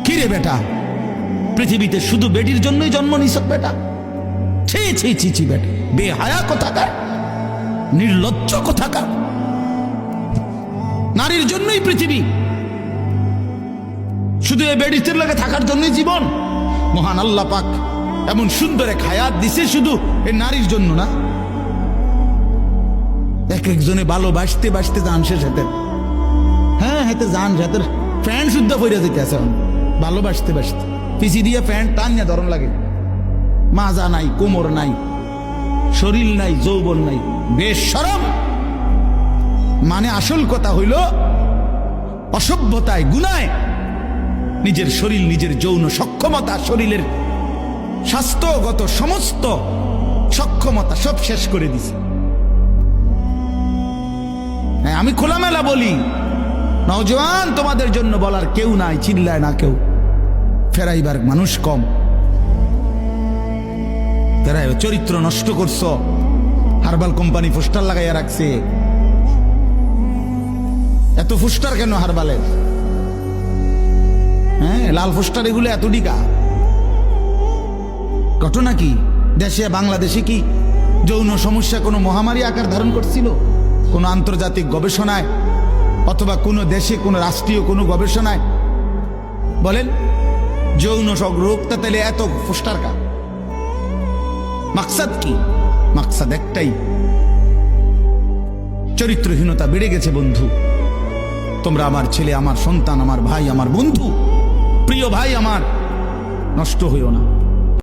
কিরে বেটা, পৃথিবীতে শুধু বেটির জন্যই জন্ম নিছ বেটা? ছি ছি ছি ছি বেটা, বেহায়া কোথাকার, নির্লজ্জ কোথাকার। নারীর জন্যই পৃথিবী, শুধু এই বেডিসের লাগে থাকার জন্যই জীবন। মহান আল্লাহ পাক এমন সুন্দর এক হায়াত দিছে শুধু এই নারীর জন্য না। এক একজনে ভালোবাসতে বাসতে জান শেষ হাতে, হ্যাঁ হাতে জান হাতের প্যান্ট শুদ্ধ পরে যেতে আছে ভালোবাসতে বাসতে, পিছি দিয়ে প্যান্ট টানিয়া ধরন লাগে। মাজা নাই, কোমর নাই, শরীর নাই, যৌবন নাই, বেশরম। মানে আসল কথা হইল অসভ্যতায়, গুনায় নিজের শরীর, নিজের যৌন সক্ষমতা, শরীরের স্বাস্থ্যগত সমস্ত সক্ষমতা সব শেষ করে দিছে। হ্যাঁ, আমি খোলামেলা বলি, নওজোয়ান তোমাদের জন্য বলার কেউ নাই, চিল্লায় না কেউ, ফেরাইবার মানুষ কম। ফেরাই চরিত্র নষ্ট করছ, হারবাল কোম্পানি পোস্টার লাগাইয়া রাখছে। এত পোস্টার কেন হারবালের? হ্যাঁ, লাল পোস্টার এগুলো এত ডিকা। ঘটনা কি? দেশে বাংলাদেশে কি যৌন সমস্যা কোনো মহামারী আকার ধারণ করছিল? কোনো আন্তর্জাতিক গবেষণায় অথবা কোনো দেশে কোনো রাষ্ট্রীয় কোনো গবেষণায় বলেন যৌন রোগটা তাহলে এত পোস্টার কা? মাকসাদ কি? মাকসাদ একটাই, চরিত্রহীনতা বেড়ে গেছে বন্ধু। তোমরা আমার ছেলে, আমার সন্তান, আমার ভাই, আমার বন্ধু, প্রিয় ভাই আমার, নষ্ট হইও না।